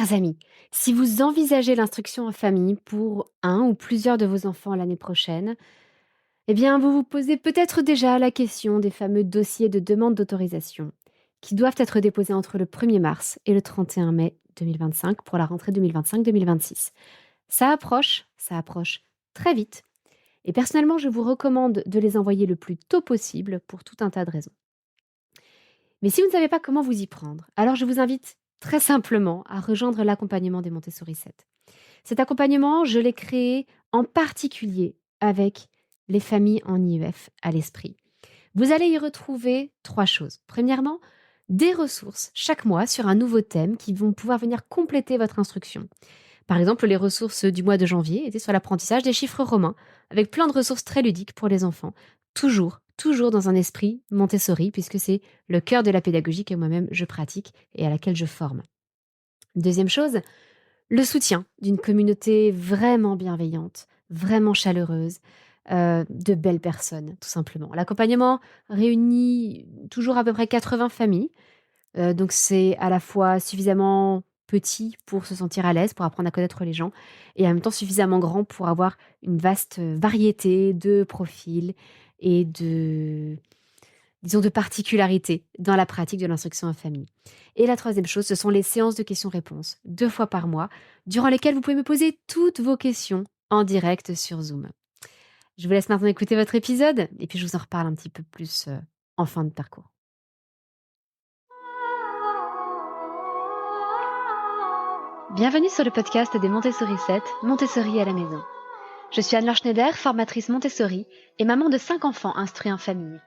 Chers amis, si vous envisagez l'instruction en famille pour un ou plusieurs de vos enfants l'année prochaine, eh bien, vous vous posez peut-être déjà la question des fameux dossiers de demande d'autorisation qui doivent être déposés entre le 1er mars et le 31 mai 2025 pour la rentrée 2025-2026. Ça approche très vite. Et personnellement, je vous recommande de les envoyer le plus tôt possible pour tout un tas de raisons. Mais si vous ne savez pas comment vous y prendre, alors je vous invite très simplement à rejoindre l'accompagnement des Montessori 7. Cet accompagnement, je l'ai créé en particulier avec les familles en IEF à l'esprit. Vous allez y retrouver 3 choses. Premièrement, des ressources chaque mois sur un nouveau thème qui vont pouvoir venir compléter votre instruction. Par exemple, les ressources du mois de janvier étaient sur l'apprentissage des chiffres romains, avec plein de ressources très ludiques pour les enfants. Toujours dans un esprit Montessori, puisque c'est le cœur de la pédagogie que moi-même je pratique et à laquelle je forme. Deuxième chose, le soutien d'une communauté vraiment bienveillante, vraiment chaleureuse, de belles personnes, tout simplement. L'accompagnement réunit toujours à peu près 80 familles, donc c'est à la fois suffisamment petit pour se sentir à l'aise, pour apprendre à connaître les gens et en même temps suffisamment grand pour avoir une vaste, variété de profils et de particularités dans la pratique de l'instruction en famille. Et la troisième chose, ce sont les séances de questions-réponses, 2 fois par mois, durant lesquelles vous pouvez me poser toutes vos questions en direct sur Zoom. Je vous laisse maintenant écouter votre épisode et puis je vous en reparle un petit peu plus, en fin de parcours. Bienvenue sur le podcast des Montessori 7, Montessori à la maison. Je suis Anne-Laure Schneider, formatrice Montessori et maman de 5 enfants instruits en famille.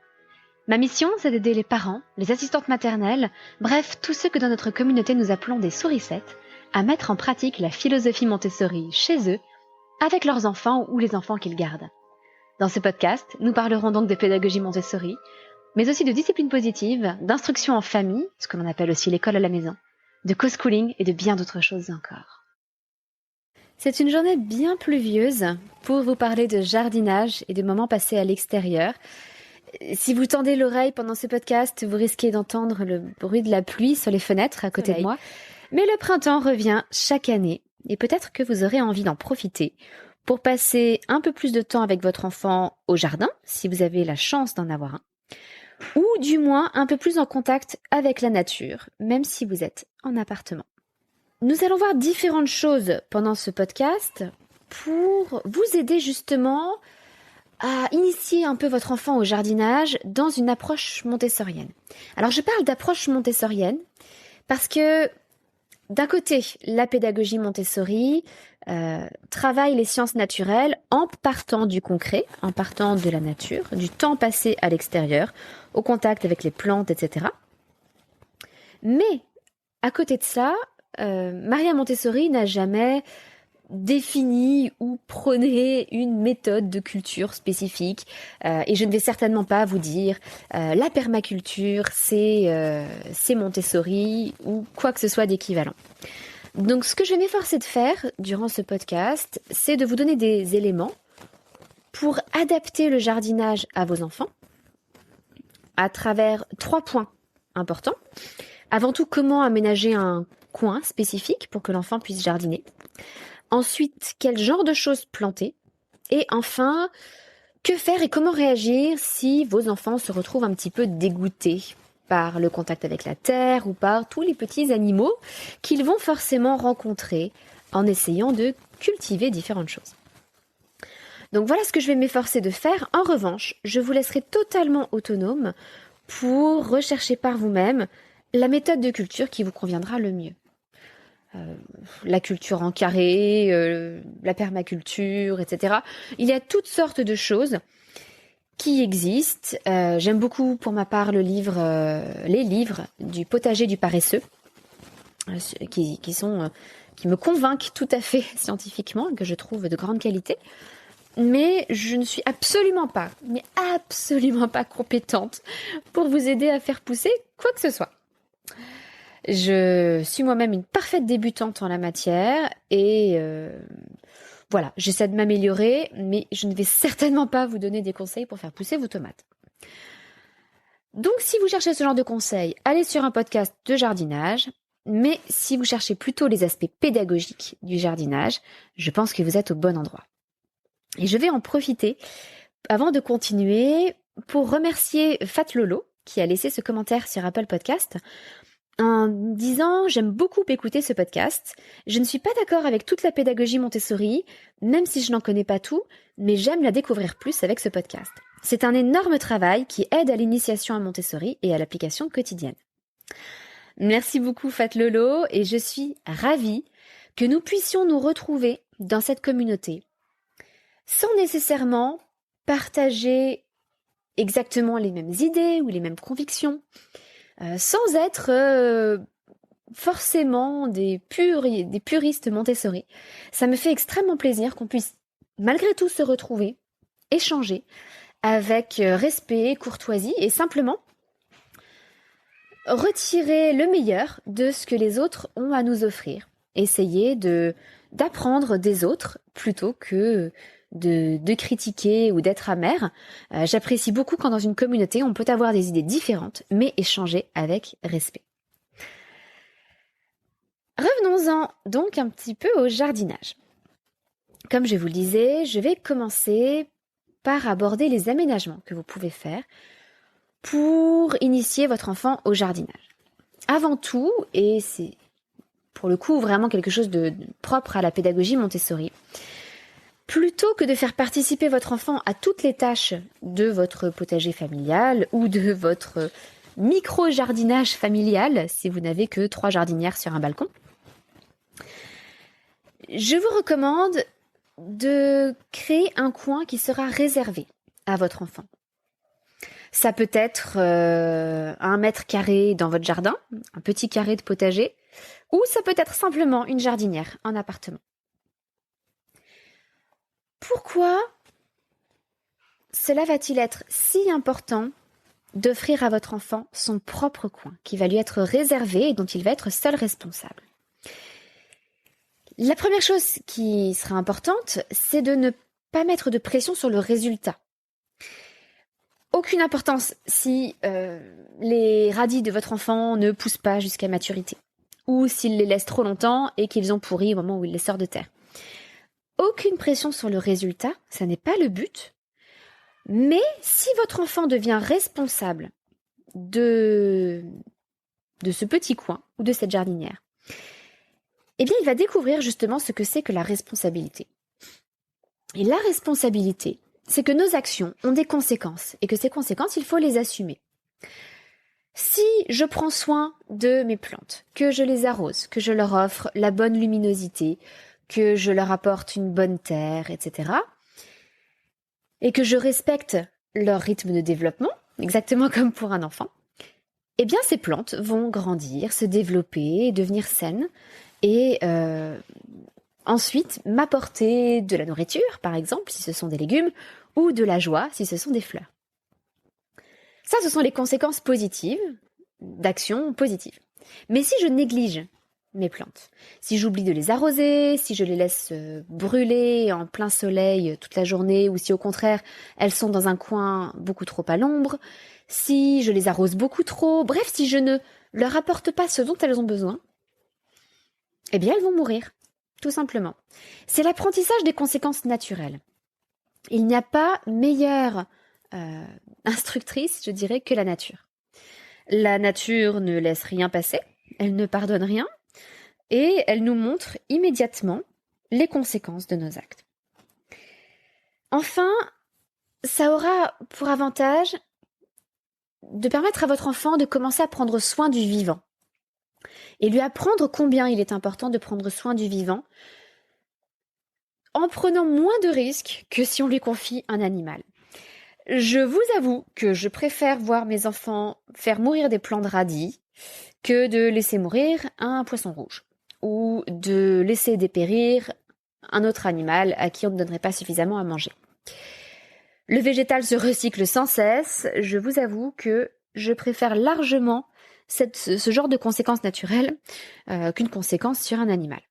Ma mission, c'est d'aider les parents, les assistantes maternelles, bref, tous ceux que dans notre communauté nous appelons des souricettes, à mettre en pratique la philosophie Montessori chez eux, avec leurs enfants ou les enfants qu'ils gardent. Dans ce podcast, nous parlerons donc de pédagogie Montessori, mais aussi de discipline positive, d'instruction en famille, ce que l'on appelle aussi l'école à la maison, de co-schooling et de bien d'autres choses encore. C'est une journée bien pluvieuse pour vous parler de jardinage et de moments passés à l'extérieur. Si vous tendez l'oreille pendant ce podcast, vous risquez d'entendre le bruit de la pluie sur les fenêtres à côté de moi. Mais le printemps revient chaque année et peut-être que vous aurez envie d'en profiter pour passer un peu plus de temps avec votre enfant au jardin, si vous avez la chance d'en avoir un, ou du moins un peu plus en contact avec la nature, même si vous êtes en appartement. Nous allons voir différentes choses pendant ce podcast pour vous aider justement à initier un peu votre enfant au jardinage dans une approche montessorienne. Alors je parle d'approche montessorienne parce que d'un côté, la pédagogie Montessori travaille les sciences naturelles en partant du concret, en partant de la nature, du temps passé à l'extérieur, au contact avec les plantes, etc. Mais à côté de ça, Maria Montessori n'a jamais défini ou prôner une méthode de culture spécifique et je ne vais certainement pas vous dire la permaculture c'est Montessori ou quoi que ce soit d'équivalent. Donc ce que je vais m'efforcer de faire durant ce podcast, c'est de vous donner des éléments pour adapter le jardinage à vos enfants à travers 3 points importants. Avant tout, comment aménager un coin spécifique pour que l'enfant puisse jardiner. Ensuite, quel genre de choses planter? Et enfin, que faire et comment réagir si vos enfants se retrouvent un petit peu dégoûtés par le contact avec la terre ou par tous les petits animaux qu'ils vont forcément rencontrer en essayant de cultiver différentes choses. Donc voilà ce que je vais m'efforcer de faire. En revanche, je vous laisserai totalement autonome pour rechercher par vous-même la méthode de culture qui vous conviendra le mieux. La culture en carré, la permaculture, etc. Il y a toutes sortes de choses qui existent. J'aime beaucoup, pour ma part, les livres du potager du paresseux, qui me convainquent tout à fait scientifiquement, que je trouve de grande qualité. Mais je ne suis absolument pas compétente pour vous aider à faire pousser quoi que ce soit. Je suis moi-même une parfaite débutante en la matière et voilà, j'essaie de m'améliorer, mais je ne vais certainement pas vous donner des conseils pour faire pousser vos tomates. Donc si vous cherchez ce genre de conseils, allez sur un podcast de jardinage. mais si vous cherchez plutôt les aspects pédagogiques du jardinage, je pense que vous êtes au bon endroit. Et je vais en profiter, avant de continuer, pour remercier Fat Lolo, qui a laissé ce commentaire sur Apple Podcast, en disant « J'aime beaucoup écouter ce podcast. Je ne suis pas d'accord avec toute la pédagogie Montessori, même si je n'en connais pas tout, mais j'aime la découvrir plus avec ce podcast. C'est un énorme travail qui aide à l'initiation à Montessori et à l'application quotidienne. » Merci beaucoup Fat Lolo et je suis ravie que nous puissions nous retrouver dans cette communauté sans nécessairement partager exactement les mêmes idées ou les mêmes convictions, sans être forcément des puristes Montessori. Ça me fait extrêmement plaisir qu'on puisse malgré tout se retrouver, échanger avec respect, courtoisie et simplement retirer le meilleur de ce que les autres ont à nous offrir. Essayer d'apprendre des autres plutôt que de critiquer ou d'être amer. J'apprécie beaucoup quand dans une communauté on peut avoir des idées différentes mais échanger avec respect. Revenons-en donc un petit peu au jardinage. Comme je vous le disais, je vais commencer par aborder les aménagements que vous pouvez faire pour initier votre enfant au jardinage. Avant tout, et c'est pour le coup vraiment quelque chose de propre à la pédagogie Montessori, plutôt que de faire participer votre enfant à toutes les tâches de votre potager familial ou de votre micro-jardinage familial, si vous n'avez que 3 jardinières sur un balcon, je vous recommande de créer un coin qui sera réservé à votre enfant. Ça peut être 1 mètre carré dans votre jardin, un petit carré de potager, ou ça peut être simplement une jardinière, un appartement. Pourquoi cela va-t-il être si important d'offrir à votre enfant son propre coin, qui va lui être réservé et dont il va être seul responsable? La première chose qui sera importante, c'est de ne pas mettre de pression sur le résultat. Aucune importance si les radis de votre enfant ne poussent pas jusqu'à maturité, ou s'il les laisse trop longtemps et qu'ils ont pourri au moment où il les sort de terre. Aucune pression sur le résultat, ça n'est pas le but. Mais si votre enfant devient responsable de ce petit coin ou de cette jardinière, eh bien, il va découvrir justement ce que c'est que la responsabilité. Et la responsabilité, c'est que nos actions ont des conséquences et que ces conséquences, il faut les assumer. Si je prends soin de mes plantes, que je les arrose, que je leur offre la bonne luminosité, que je leur apporte une bonne terre, etc., et que je respecte leur rythme de développement, exactement comme pour un enfant, eh bien ces plantes vont grandir, se développer, devenir saines, et ensuite m'apporter de la nourriture, par exemple, si ce sont des légumes, ou de la joie, si ce sont des fleurs. Ça, ce sont les conséquences positives d'actions positives. Mais si je néglige mes plantes, si j'oublie de les arroser, si je les laisse brûler en plein soleil toute la journée, ou si au contraire, elles sont dans un coin beaucoup trop à l'ombre, si je les arrose beaucoup trop, bref, si je ne leur apporte pas ce dont elles ont besoin, eh bien, elles vont mourir, tout simplement. C'est l'apprentissage des conséquences naturelles. Il n'y a pas meilleure instructrice, je dirais, que la nature. La nature ne laisse rien passer, elle ne pardonne rien, et elle nous montre immédiatement les conséquences de nos actes. Enfin, ça aura pour avantage de permettre à votre enfant de commencer à prendre soin du vivant et lui apprendre combien il est important de prendre soin du vivant en prenant moins de risques que si on lui confie un animal. Je vous avoue que je préfère voir mes enfants faire mourir des plants de radis que de laisser mourir un poisson rouge ou de laisser dépérir un autre animal à qui on ne donnerait pas suffisamment à manger. Le végétal se recycle sans cesse. Je vous avoue que je préfère largement ce genre de conséquences naturelles qu'une conséquence sur un animal.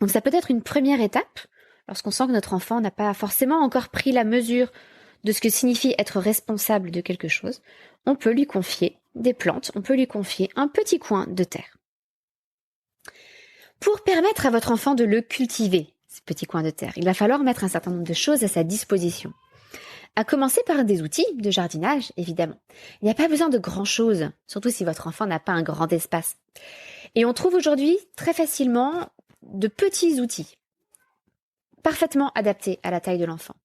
Donc ça peut être une première étape lorsqu'on sent que notre enfant n'a pas forcément encore pris la mesure de ce que signifie être responsable de quelque chose. On peut lui confier des plantes, on peut lui confier un petit coin de terre. Pour permettre à votre enfant de le cultiver, ce petit coin de terre, il va falloir mettre un certain nombre de choses à sa disposition. À commencer par des outils de jardinage, évidemment. Il n'y a pas besoin de grand-chose, surtout si votre enfant n'a pas un grand espace. Et on trouve aujourd'hui très facilement de petits outils, parfaitement adaptés à la taille de l'enfant.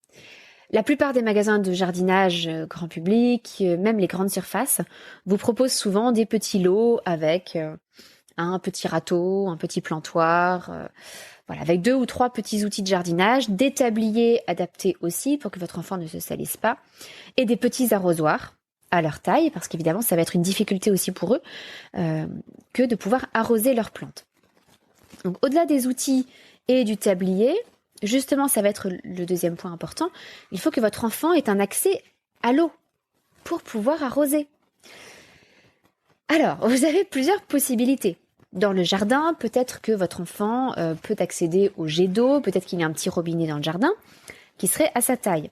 La plupart des magasins de jardinage grand public, même les grandes surfaces, vous proposent souvent des petits lots avec un petit râteau, un petit plantoir, avec 2 ou 3 petits outils de jardinage, des tabliers adaptés aussi pour que votre enfant ne se salisse pas, et des petits arrosoirs à leur taille, parce qu'évidemment ça va être une difficulté aussi pour eux que de pouvoir arroser leurs plantes. Donc au-delà des outils et du tablier, justement ça va être le deuxième point important, il faut que votre enfant ait un accès à l'eau pour pouvoir arroser. Alors, vous avez plusieurs possibilités. Dans le jardin, peut-être que votre enfant peut accéder au jet d'eau, peut-être qu'il y a un petit robinet dans le jardin qui serait à sa taille.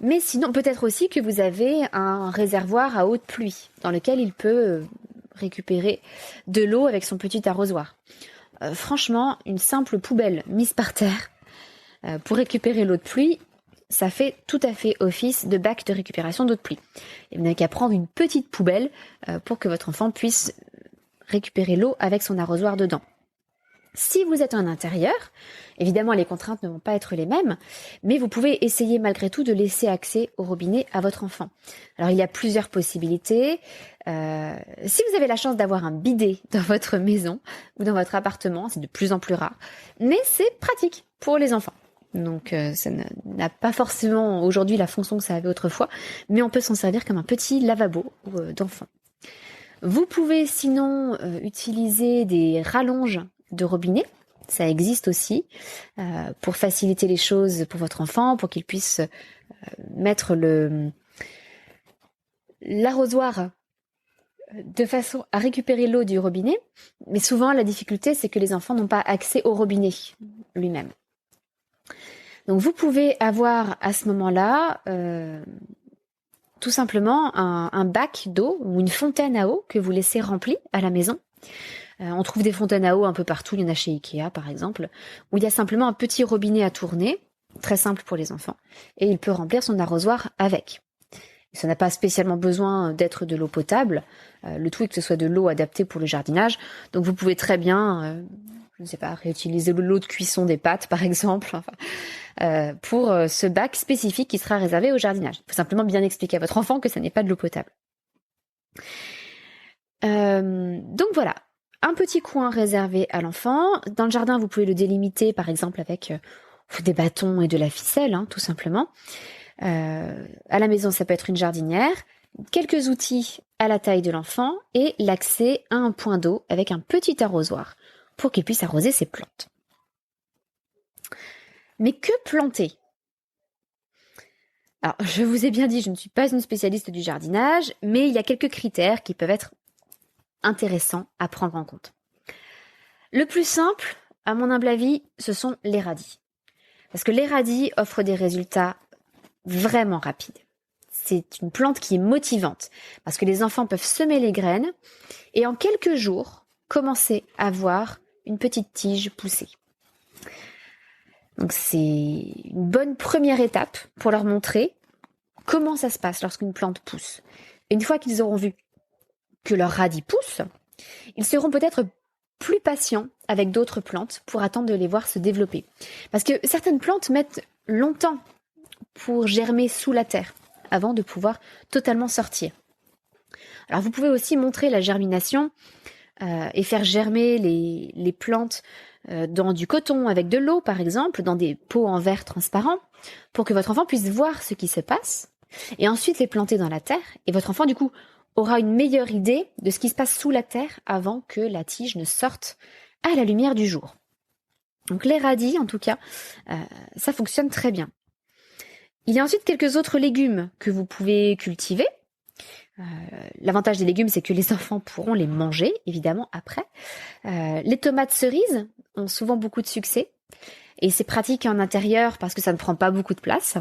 Mais sinon, peut-être aussi que vous avez un réservoir à eau de pluie dans lequel il peut récupérer de l'eau avec son petit arrosoir. Franchement, une simple poubelle mise par terre pour récupérer l'eau de pluie, ça fait tout à fait office de bac de récupération d'eau de pluie. Et vous n'avez qu'à prendre une petite poubelle pour que votre enfant puisse récupérer l'eau avec son arrosoir dedans. Si vous êtes en intérieur, évidemment les contraintes ne vont pas être les mêmes, mais vous pouvez essayer malgré tout de laisser accès au robinet à votre enfant. Alors il y a plusieurs possibilités. Si vous avez la chance d'avoir un bidet dans votre maison ou dans votre appartement, c'est de plus en plus rare, mais c'est pratique pour les enfants. Donc ça n'a pas forcément aujourd'hui la fonction que ça avait autrefois, mais on peut s'en servir comme un petit lavabo d'enfant. Vous pouvez sinon utiliser des rallonges de robinet, ça existe aussi, pour faciliter les choses pour votre enfant, pour qu'il puisse mettre l'arrosoir de façon à récupérer l'eau du robinet. Mais souvent la difficulté c'est que les enfants n'ont pas accès au robinet lui-même. Donc vous pouvez avoir à ce moment-là tout simplement un bac d'eau ou une fontaine à eau que vous laissez remplie à la maison. On trouve des fontaines à eau un peu partout, il y en a chez Ikea par exemple, où il y a simplement un petit robinet à tourner, très simple pour les enfants, et il peut remplir son arrosoir avec. Ça n'a pas spécialement besoin d'être de l'eau potable, le tout est que ce soit de l'eau adaptée pour le jardinage, donc vous pouvez très bien, je ne sais pas, réutiliser l'eau de cuisson des pâtes par exemple, pour ce bac spécifique qui sera réservé au jardinage. Il faut simplement bien expliquer à votre enfant que ça n'est pas de l'eau potable. Donc voilà, un petit coin réservé à l'enfant. Dans le jardin, vous pouvez le délimiter par exemple avec des bâtons et de la ficelle, tout simplement. À la maison, ça peut être une jardinière, quelques outils à la taille de l'enfant et l'accès à un point d'eau avec un petit arrosoir pour qu'il puisse arroser ses plantes. Mais que planter ? Alors, je vous ai bien dit, je ne suis pas une spécialiste du jardinage, mais il y a quelques critères qui peuvent être intéressants à prendre en compte. Le plus simple, à mon humble avis, ce sont les radis. Parce que les radis offrent des résultats vraiment rapides. C'est une plante qui est motivante, parce que les enfants peuvent semer les graines et en quelques jours, commencer à voir une petite tige pousser. Donc c'est une bonne première étape pour leur montrer comment ça se passe lorsqu'une plante pousse. Et une fois qu'ils auront vu que leur radis pousse, ils seront peut-être plus patients avec d'autres plantes pour attendre de les voir se développer. Parce que certaines plantes mettent longtemps pour germer sous la terre avant de pouvoir totalement sortir. Alors vous pouvez aussi montrer la germination et faire germer les plantes dans du coton avec de l'eau par exemple, dans des pots en verre transparent, pour que votre enfant puisse voir ce qui se passe et ensuite les planter dans la terre et votre enfant du coup aura une meilleure idée de ce qui se passe sous la terre avant que la tige ne sorte à la lumière du jour. Donc les radis en tout cas, ça fonctionne très bien. Il y a ensuite quelques autres légumes que vous pouvez cultiver. L'avantage des légumes, c'est que les enfants pourront les manger, évidemment, après. Les tomates cerises ont souvent beaucoup de succès. Et c'est pratique en intérieur parce que ça ne prend pas beaucoup de place.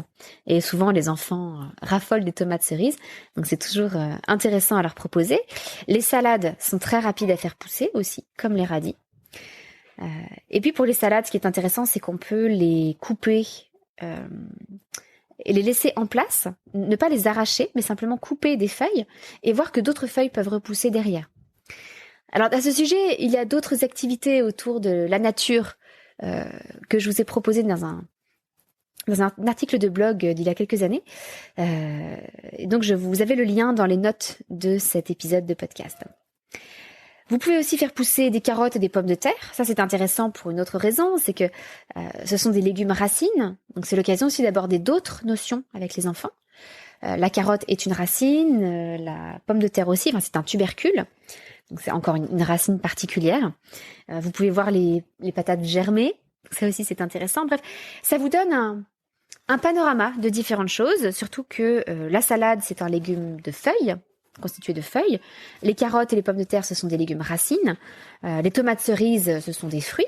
Et souvent, les enfants raffolent des tomates cerises. Donc, c'est toujours intéressant à leur proposer. Les salades sont très rapides à faire pousser aussi, comme les radis. Et puis pour les salades, ce qui est intéressant, c'est qu'on peut les couper et les laisser en place, ne pas les arracher, mais simplement couper des feuilles et voir que d'autres feuilles peuvent repousser derrière. Alors à ce sujet, il y a d'autres activités autour de la nature que je vous ai proposées dans un article de blog d'il y a quelques années. Et donc vous avez le lien dans les notes de cet épisode de podcast. Vous pouvez aussi faire pousser des carottes et des pommes de terre. Ça, c'est intéressant pour une autre raison, c'est que ce sont des légumes racines. Donc, c'est l'occasion aussi d'aborder d'autres notions avec les enfants. La carotte est une racine, la pomme de terre aussi, c'est un tubercule. Donc, c'est encore une racine particulière. Vous pouvez voir les patates germées. Ça aussi, c'est intéressant. Bref, ça vous donne un panorama de différentes choses, surtout que la salade, c'est un légume de feuilles, constitué de feuilles. Les carottes et les pommes de terre, ce sont des légumes racines. Les tomates cerises, ce sont des fruits.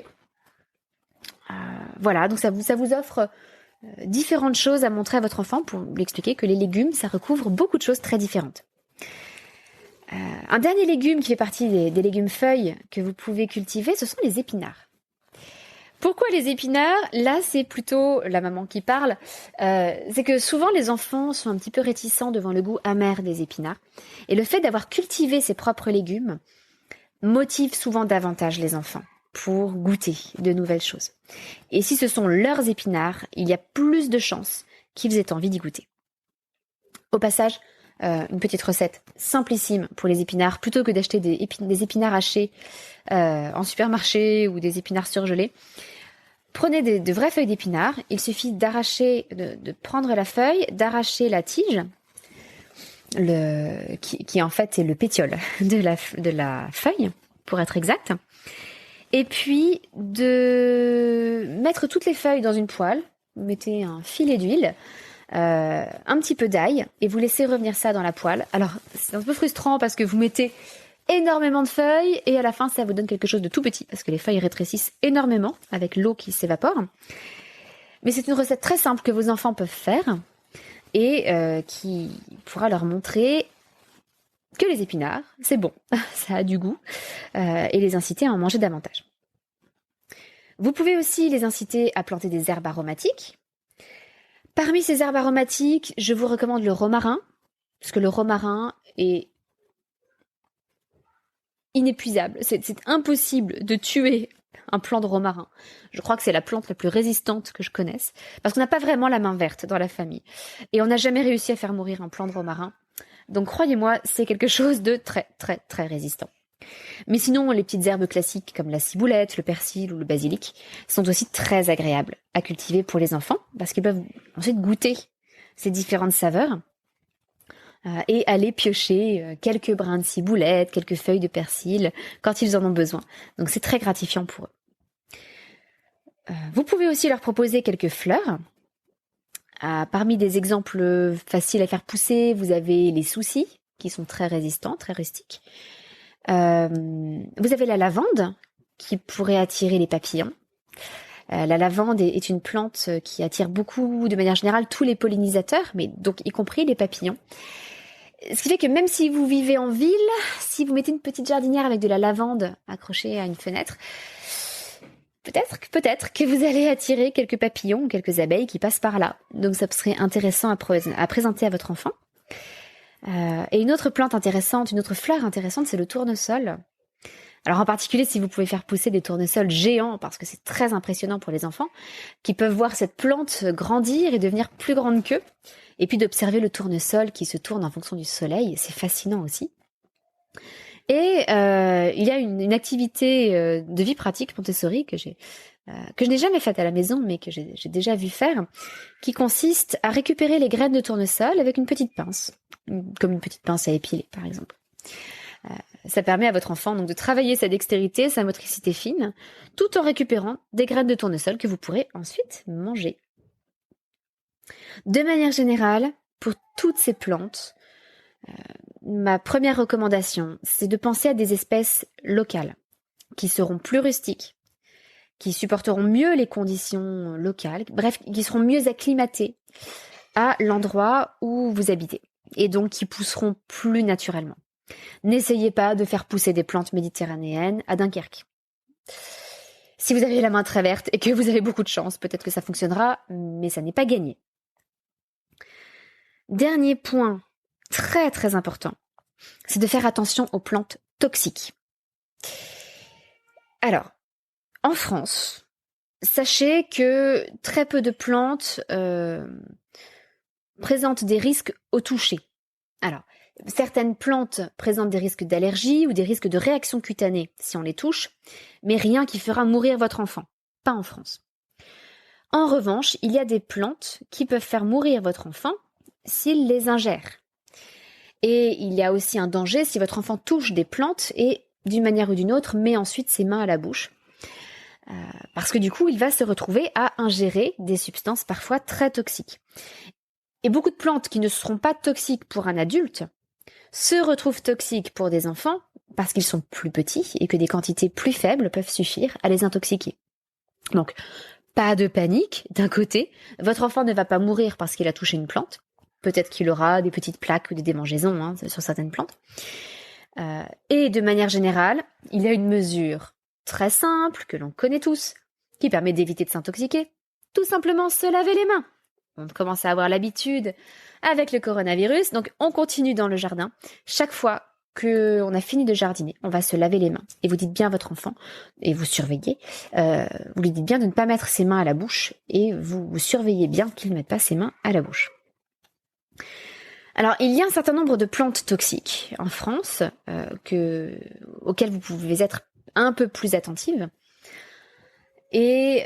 Voilà, donc ça vous offre différentes choses à montrer à votre enfant pour lui expliquer que les légumes, ça recouvre beaucoup de choses très différentes. Un dernier légume qui fait partie des légumes feuilles que vous pouvez cultiver, ce sont les épinards. Pourquoi les épinards? Là, c'est plutôt la maman qui parle. C'est que souvent, les enfants sont un petit peu réticents devant le goût amer des épinards. Et le fait d'avoir cultivé ses propres légumes motive souvent davantage les enfants pour goûter de nouvelles choses. Et si ce sont leurs épinards, il y a plus de chances qu'ils aient envie d'y goûter. Au passage, une petite recette simplissime pour les épinards. Plutôt que d'acheter des épinards hachés en supermarché ou des épinards surgelés, prenez de vraies feuilles d'épinards. Il suffit d'arracher, de prendre la feuille, d'arracher la tige, qui en fait est le pétiole de la feuille, pour être exact. Et puis de mettre toutes les feuilles dans une poêle. Vous mettez un filet d'huile, un petit peu d'ail, et vous laissez revenir ça dans la poêle. Alors c'est un peu frustrant parce que vous mettez énormément de feuilles et à la fin ça vous donne quelque chose de tout petit parce que les feuilles rétrécissent énormément avec l'eau qui s'évapore. Mais c'est une recette très simple que vos enfants peuvent faire et qui pourra leur montrer que les épinards, c'est bon, ça a du goût, et les inciter à en manger davantage. Vous pouvez aussi les inciter à planter des herbes aromatiques. Parmi ces herbes aromatiques, je vous recommande le romarin, parce que le romarin est inépuisable. C'est impossible de tuer un plant de romarin. Je crois que c'est la plante la plus résistante que je connaisse, parce qu'on n'a pas vraiment la main verte dans la famille. Et on n'a jamais réussi à faire mourir un plant de romarin. Donc croyez-moi, c'est quelque chose de très très très résistant. Mais sinon, les petites herbes classiques comme la ciboulette, le persil ou le basilic sont aussi très agréables à cultiver pour les enfants, parce qu'ils peuvent ensuite goûter ces différentes saveurs et aller piocher quelques brins de ciboulette, quelques feuilles de persil quand ils en ont besoin. Donc c'est très gratifiant pour eux. Vous pouvez aussi leur proposer quelques fleurs. Parmi des exemples faciles à faire pousser, vous avez les soucis, qui sont très résistants, très rustiques. Vous avez la lavande, qui pourrait attirer les papillons. La lavande est une plante qui attire beaucoup, de manière générale, tous les pollinisateurs, mais donc y compris les papillons. Ce qui fait que même si vous vivez en ville, si vous mettez une petite jardinière avec de la lavande accrochée à une fenêtre, peut-être que vous allez attirer quelques papillons ou quelques abeilles qui passent par là. Donc ça serait intéressant à présenter à votre enfant. Et une autre plante intéressante, une autre fleur intéressante, c'est le tournesol. Alors en particulier si vous pouvez faire pousser des tournesols géants, parce que c'est très impressionnant pour les enfants, qui peuvent voir cette plante grandir et devenir plus grande qu'eux, et puis d'observer le tournesol qui se tourne en fonction du soleil, c'est fascinant aussi. Et il y a une activité de vie pratique Montessori que je n'ai jamais faite à la maison, mais que j'ai déjà vu faire, qui consiste à récupérer les graines de tournesol avec une petite pince, comme une petite pince à épiler par exemple. Ça permet à votre enfant donc de travailler sa dextérité, sa motricité fine, tout en récupérant des graines de tournesol que vous pourrez ensuite manger. De manière générale, pour toutes ces plantes, ma première recommandation, c'est de penser à des espèces locales, qui seront plus rustiques, qui supporteront mieux les conditions locales, bref, qui seront mieux acclimatées à l'endroit où vous habitez, et donc qui pousseront plus naturellement. N'essayez pas de faire pousser des plantes méditerranéennes à Dunkerque. Si vous avez la main très verte et que vous avez beaucoup de chance, peut-être que ça fonctionnera, mais ça n'est pas gagné. Dernier point très très important, c'est de faire attention aux plantes toxiques. Alors, en France, sachez que très peu de plantes présentent des risques au toucher. Alors, certaines plantes présentent des risques d'allergie ou des risques de réaction cutanée si on les touche, mais rien qui fera mourir votre enfant, pas en France. En revanche, il y a des plantes qui peuvent faire mourir votre enfant s'il les ingère. Et il y a aussi un danger si votre enfant touche des plantes et, d'une manière ou d'une autre, met ensuite ses mains à la bouche. Parce que du coup, il va se retrouver à ingérer des substances parfois très toxiques. Et beaucoup de plantes qui ne seront pas toxiques pour un adulte se retrouvent toxiques pour des enfants parce qu'ils sont plus petits et que des quantités plus faibles peuvent suffire à les intoxiquer. Donc, pas de panique, d'un côté, votre enfant ne va pas mourir parce qu'il a touché une plante. Peut-être qu'il aura des petites plaques ou des démangeaisons sur certaines plantes. Et de manière générale, il y a une mesure très simple que l'on connaît tous, qui permet d'éviter de s'intoxiquer. Tout simplement se laver les mains. On commence à avoir l'habitude avec le coronavirus, donc on continue dans le jardin. Chaque fois qu'on a fini de jardiner, on va se laver les mains. Et vous dites bien à votre enfant, et vous surveillez, vous lui dites bien de ne pas mettre ses mains à la bouche, et vous surveillez bien qu'il ne mette pas ses mains à la bouche. Alors, il y a un certain nombre de plantes toxiques en France auxquelles vous pouvez être un peu plus attentive. Et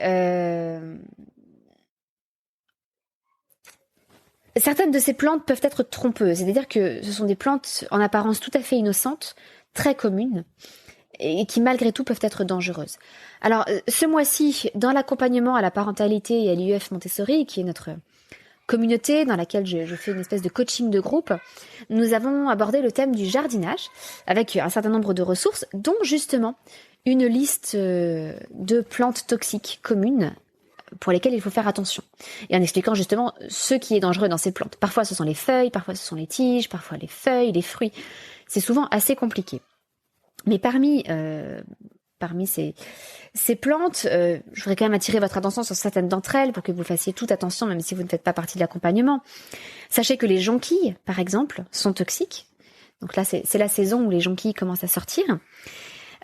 certaines de ces plantes peuvent être trompeuses, c'est-à-dire que ce sont des plantes en apparence tout à fait innocentes, très communes, et qui malgré tout peuvent être dangereuses. Alors, ce mois-ci, dans l'accompagnement à la parentalité et à l'IEF Montessori, qui est notre communauté dans laquelle je fais une espèce de coaching de groupe, nous avons abordé le thème du jardinage avec un certain nombre de ressources, dont justement une liste de plantes toxiques communes pour lesquelles il faut faire attention. Et en expliquant justement ce qui est dangereux dans ces plantes. Parfois ce sont les feuilles, parfois ce sont les tiges, parfois les feuilles, les fruits. C'est souvent assez compliqué. Mais parmi ces plantes, je voudrais quand même attirer votre attention sur certaines d'entre elles pour que vous fassiez toute attention, même si vous ne faites pas partie de l'accompagnement. Sachez que les jonquilles, par exemple, sont toxiques. Donc là, c'est la saison où les jonquilles commencent à sortir.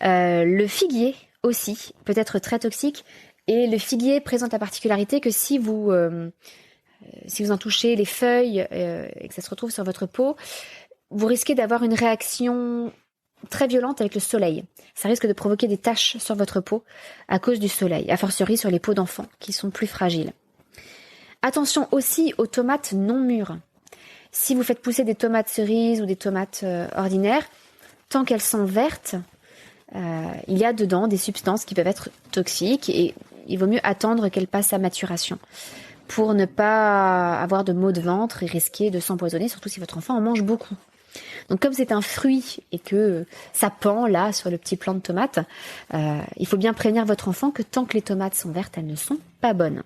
Le figuier aussi peut être très toxique. Et le figuier présente la particularité que si vous en touchez les feuilles et que ça se retrouve sur votre peau, vous risquez d'avoir une réaction très violente avec le soleil. Ça risque de provoquer des taches sur votre peau à cause du soleil, a fortiori sur les peaux d'enfants qui sont plus fragiles. Attention aussi aux tomates non mûres. Si vous faites pousser des tomates cerises ou des tomates ordinaires, tant qu'elles sont vertes, il y a dedans des substances qui peuvent être toxiques et il vaut mieux attendre qu'elles passent à maturation pour ne pas avoir de maux de ventre et risquer de s'empoisonner, surtout si votre enfant en mange beaucoup. Donc comme c'est un fruit et que ça pend là sur le petit plant de tomate, il faut bien prévenir votre enfant que tant que les tomates sont vertes, elles ne sont pas bonnes.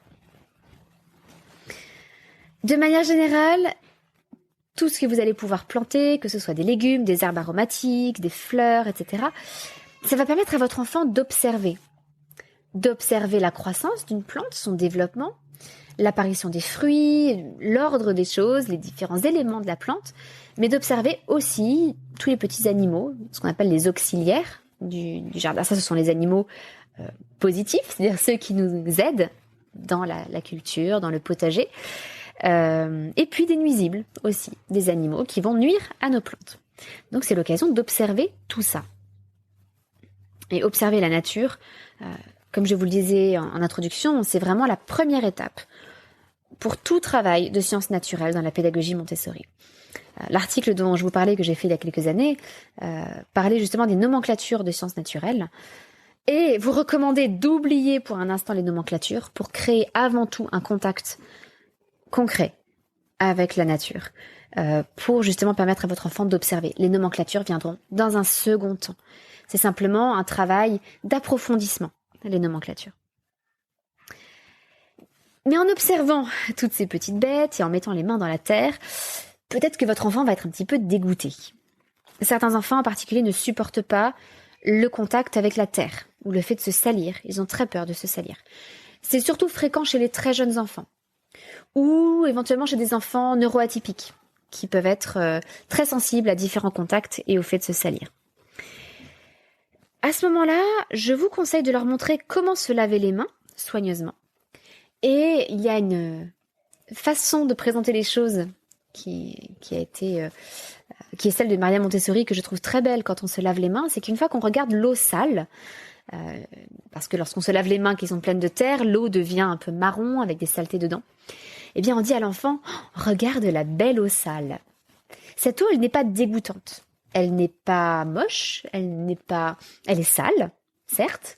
De manière générale, tout ce que vous allez pouvoir planter, que ce soit des légumes, des herbes aromatiques, des fleurs, etc., ça va permettre à votre enfant d'observer la croissance d'une plante, son développement, l'apparition des fruits, l'ordre des choses, les différents éléments de la plante, mais d'observer aussi tous les petits animaux, ce qu'on appelle les auxiliaires du jardin. Ça, ce sont les animaux positifs, c'est-à-dire ceux qui nous aident dans la culture, dans le potager, et puis des nuisibles aussi, des animaux qui vont nuire à nos plantes. Donc c'est l'occasion d'observer tout ça. Et observer la nature, comme je vous le disais en introduction, c'est vraiment la première étape pour tout travail de sciences naturelles dans la pédagogie Montessori. L'article dont je vous parlais, que j'ai fait il y a quelques années, parlait justement des nomenclatures de sciences naturelles et vous recommandez d'oublier pour un instant les nomenclatures pour créer avant tout un contact concret avec la nature, pour justement permettre à votre enfant d'observer. Les nomenclatures viendront dans un second temps. C'est simplement un travail d'approfondissement, les nomenclatures. Mais en observant toutes ces petites bêtes et en mettant les mains dans la terre, peut-être que votre enfant va être un petit peu dégoûté. Certains enfants en particulier ne supportent pas le contact avec la terre. ou le fait de se salir. Ils ont très peur de se salir. C'est surtout fréquent chez les très jeunes enfants ou éventuellement chez des enfants neuroatypiques qui peuvent être très sensibles à différents contacts et au fait de se salir. À ce moment-là, je vous conseille de leur montrer comment se laver les mains soigneusement. Et il y a une façon de présenter les choses qui est celle de Maria Montessori, que je trouve très belle quand on se lave les mains, c'est qu'une fois qu'on regarde l'eau sale, parce que lorsqu'on se lave les mains qui sont pleines de terre, l'eau devient un peu marron avec des saletés dedans, eh bien on dit à l'enfant, regarde la belle eau sale. Cette eau, elle n'est pas dégoûtante, elle n'est pas moche, elle est sale, certes,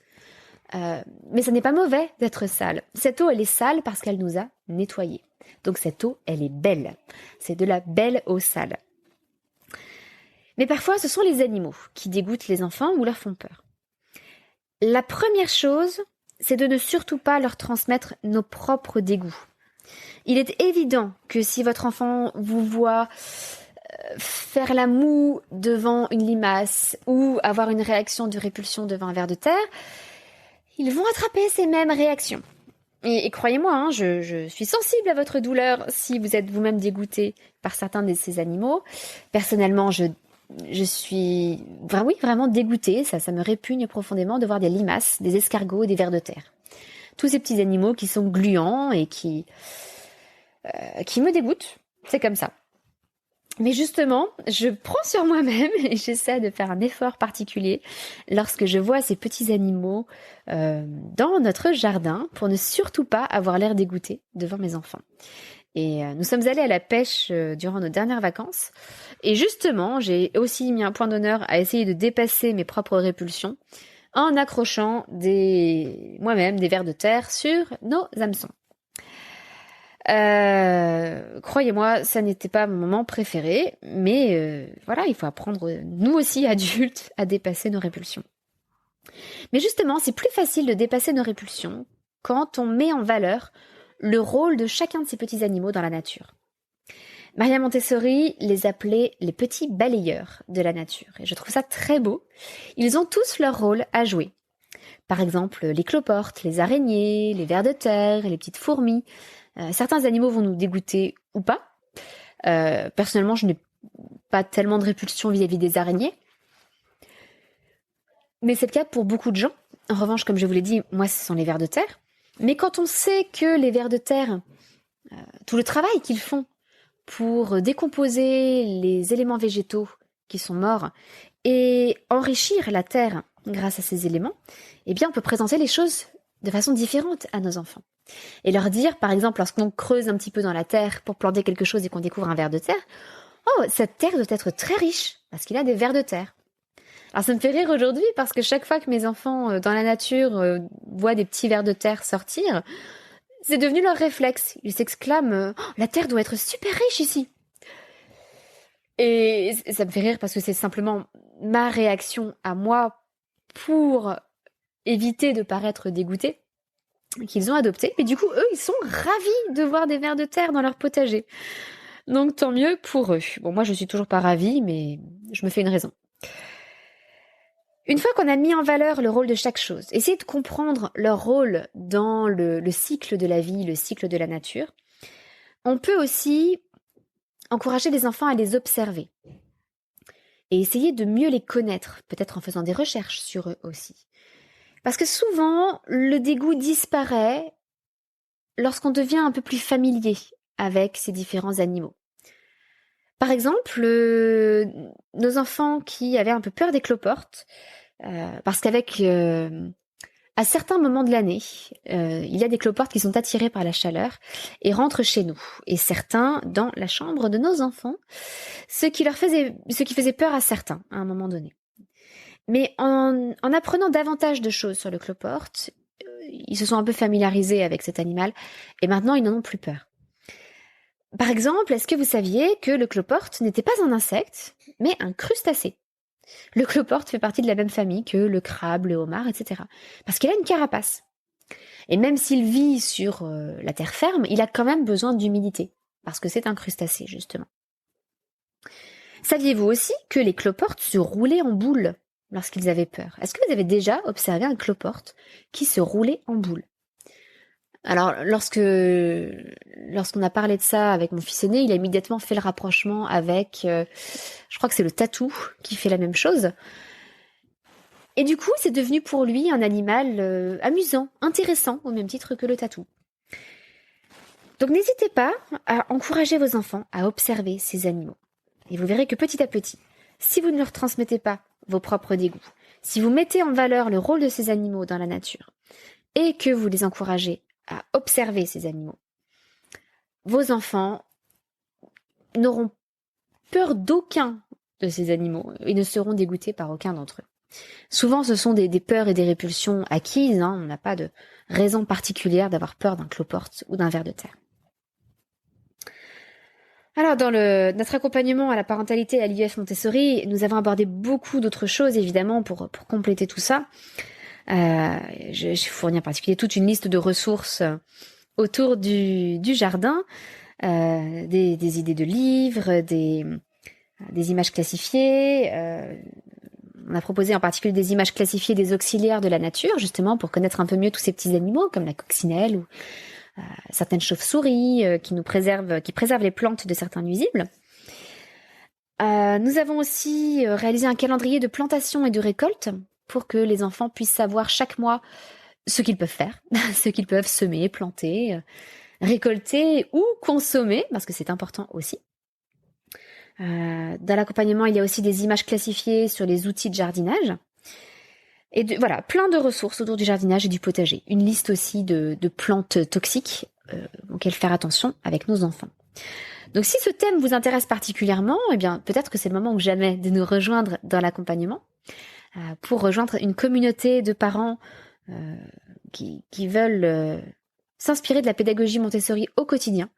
mais ce n'est pas mauvais d'être sale. Cette eau, elle est sale parce qu'elle nous a nettoyés. Donc cette eau, elle est belle. C'est de la belle eau sale. Mais parfois, ce sont les animaux qui dégoûtent les enfants ou leur font peur. La première chose, c'est de ne surtout pas leur transmettre nos propres dégoûts. Il est évident que si votre enfant vous voit faire la moue devant une limace ou avoir une réaction de répulsion devant un ver de terre, ils vont attraper ces mêmes réactions. Et croyez-moi, je suis sensible à votre douleur si vous êtes vous-même dégoûté par certains de ces animaux. Personnellement, je suis vraiment dégoûtée, ça me répugne profondément de voir des limaces, des escargots, des vers de terre. Tous ces petits animaux qui sont gluants et qui me dégoûtent, c'est comme ça. Mais justement, je prends sur moi-même et j'essaie de faire un effort particulier lorsque je vois ces petits animaux dans notre jardin pour ne surtout pas avoir l'air dégoûté devant mes enfants. Et nous sommes allés à la pêche durant nos dernières vacances. Et justement, j'ai aussi mis un point d'honneur à essayer de dépasser mes propres répulsions en accrochant moi-même des vers de terre sur nos hameçons. Croyez-moi, ça n'était pas mon moment préféré, mais voilà, il faut apprendre, nous aussi adultes, à dépasser nos répulsions. Mais justement, c'est plus facile de dépasser nos répulsions quand on met en valeur le rôle de chacun de ces petits animaux dans la nature. Maria Montessori les appelait les petits balayeurs de la nature, et je trouve ça très beau. Ils ont tous leur rôle à jouer. Par exemple, les cloportes, les araignées, les vers de terre, les petites fourmis. Certains animaux vont nous dégoûter ou pas. Personnellement, je n'ai pas tellement de répulsion vis-à-vis des araignées. Mais c'est le cas pour beaucoup de gens. En revanche, comme je vous l'ai dit, moi, ce sont les vers de terre. Mais quand on sait que les vers de terre, tout le travail qu'ils font pour décomposer les éléments végétaux qui sont morts et enrichir la terre grâce à ces éléments, eh bien, on peut présenter les choses de façon différente à nos enfants. Et leur dire, par exemple, lorsqu'on creuse un petit peu dans la terre pour planter quelque chose et qu'on découvre un ver de terre, « Oh, cette terre doit être très riche, parce qu'il a des vers de terre. » Alors ça me fait rire aujourd'hui, parce que chaque fois que mes enfants, dans la nature, voient des petits vers de terre sortir, c'est devenu leur réflexe. Ils s'exclament « Oh, la terre doit être super riche ici !» Et ça me fait rire parce que c'est simplement ma réaction à moi pour éviter de paraître dégoûtée qu'ils ont adopté. Mais du coup, eux, ils sont ravis de voir des vers de terre dans leur potager. Donc tant mieux pour eux. Bon, moi, je suis toujours pas ravie, mais je me fais une raison. Une fois qu'on a mis en valeur le rôle de chaque chose, essayez de comprendre leur rôle dans le cycle de la vie, le cycle de la nature. On peut aussi encourager les enfants à les observer et essayer de mieux les connaître, peut-être en faisant des recherches sur eux aussi. Parce que souvent, le dégoût disparaît lorsqu'on devient un peu plus familier avec ces différents animaux. Par exemple, nos enfants qui avaient un peu peur des cloportes, parce qu'avec à certains moments de l'année, il y a des cloportes qui sont attirées par la chaleur et rentrent chez nous, et certains dans la chambre de nos enfants, ce qui faisait peur à certains à un moment donné. Mais en apprenant davantage de choses sur le cloporte, ils se sont un peu familiarisés avec cet animal et maintenant ils n'en ont plus peur. Par exemple, est-ce que vous saviez que le cloporte n'était pas un insecte, mais un crustacé? Le cloporte fait partie de la même famille que le crabe, le homard, etc. Parce qu'il a une carapace. Et même s'il vit sur la terre ferme, il a quand même besoin d'humidité, parce que c'est un crustacé, justement. Saviez-vous aussi que les cloportes se roulaient en boule? lorsqu'ils avaient peur? Est-ce que vous avez déjà observé un cloporte qui se roulait en boule? Alors, lorsqu'on a parlé de ça avec mon fils aîné, il a immédiatement fait le rapprochement avec, je crois que c'est le tatou qui fait la même chose. Et du coup, c'est devenu pour lui un animal amusant, intéressant, au même titre que le tatou. Donc n'hésitez pas à encourager vos enfants à observer ces animaux. Et vous verrez que petit à petit, si vous ne leur transmettez pas vos propres dégoûts, si vous mettez en valeur le rôle de ces animaux dans la nature, et que vous les encouragez à observer ces animaux, vos enfants n'auront peur d'aucun de ces animaux et ne seront dégoûtés par aucun d'entre eux. Souvent, ce sont des peurs et des répulsions acquises, on n'a pas de raison particulière d'avoir peur d'un cloporte ou d'un ver de terre. Alors, dans notre accompagnement à la parentalité et à l'IEF Montessori, nous avons abordé beaucoup d'autres choses, évidemment, pour compléter tout ça. Je fournis en particulier toute une liste de ressources autour du jardin, des idées de livres, des images classifiées. On a proposé en particulier des images classifiées des auxiliaires de la nature, justement pour connaître un peu mieux tous ces petits animaux, comme la coccinelle ou certaines chauves-souris qui préservent les plantes de certains nuisibles. Nous avons aussi réalisé un calendrier de plantation et de récolte pour que les enfants puissent savoir chaque mois ce qu'ils peuvent faire, ce qu'ils peuvent semer, planter, récolter ou consommer, parce que c'est important aussi. Dans l'accompagnement, il y a aussi des images classifiées sur les outils de jardinage. Et voilà, plein de ressources autour du jardinage et du potager. Une liste aussi de plantes toxiques auxquelles faire attention avec nos enfants. Donc si ce thème vous intéresse particulièrement, eh bien peut-être que c'est le moment ou jamais de nous rejoindre dans l'accompagnement pour rejoindre une communauté de parents qui veulent s'inspirer de la pédagogie Montessori au quotidien,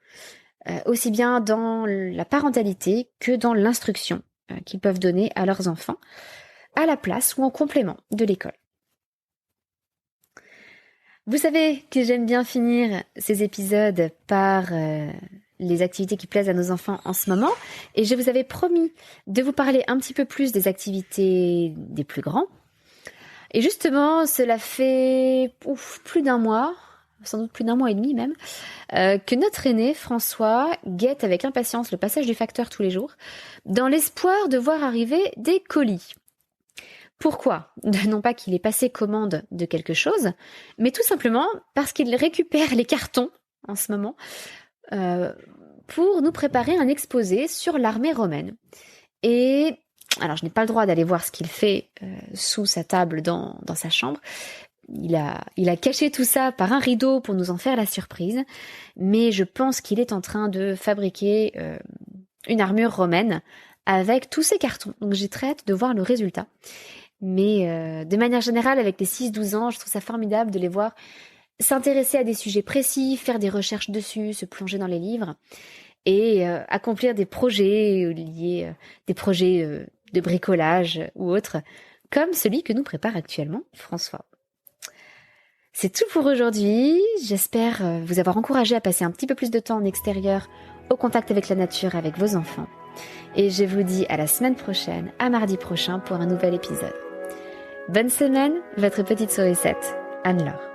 aussi bien dans la parentalité que dans l'instruction qu'ils peuvent donner à leurs enfants, à la place ou en complément de l'école. Vous savez que j'aime bien finir ces épisodes par les activités qui plaisent à nos enfants en ce moment, et je vous avais promis de vous parler un petit peu plus des activités des plus grands. Et justement, cela fait plus d'un mois, sans doute plus d'un mois et demi même, que notre aîné, François, guette avec impatience le passage du facteur tous les jours, dans l'espoir de voir arriver des colis. Pourquoi ? Non pas qu'il ait passé commande de quelque chose, mais tout simplement parce qu'il récupère les cartons en ce moment pour nous préparer un exposé sur l'armée romaine. Et alors je n'ai pas le droit d'aller voir ce qu'il fait sous sa table dans sa chambre. Il a caché tout ça par un rideau pour nous en faire la surprise, mais je pense qu'il est en train de fabriquer une armure romaine avec tous ces cartons. Donc j'ai très hâte de voir le résultat. Mais de manière générale, avec les 6-12 ans, je trouve ça formidable de les voir s'intéresser à des sujets précis, faire des recherches dessus, se plonger dans les livres et accomplir des projets liés, des projets de bricolage ou autres, comme celui que nous prépare actuellement François. C'est tout pour aujourd'hui. J'espère vous avoir encouragé à passer un petit peu plus de temps en extérieur, au contact avec la nature, avec vos enfants. Et je vous dis à la semaine prochaine, à mardi prochain pour un nouvel épisode. Bonne semaine, votre petite sourisette, Anne-Laure.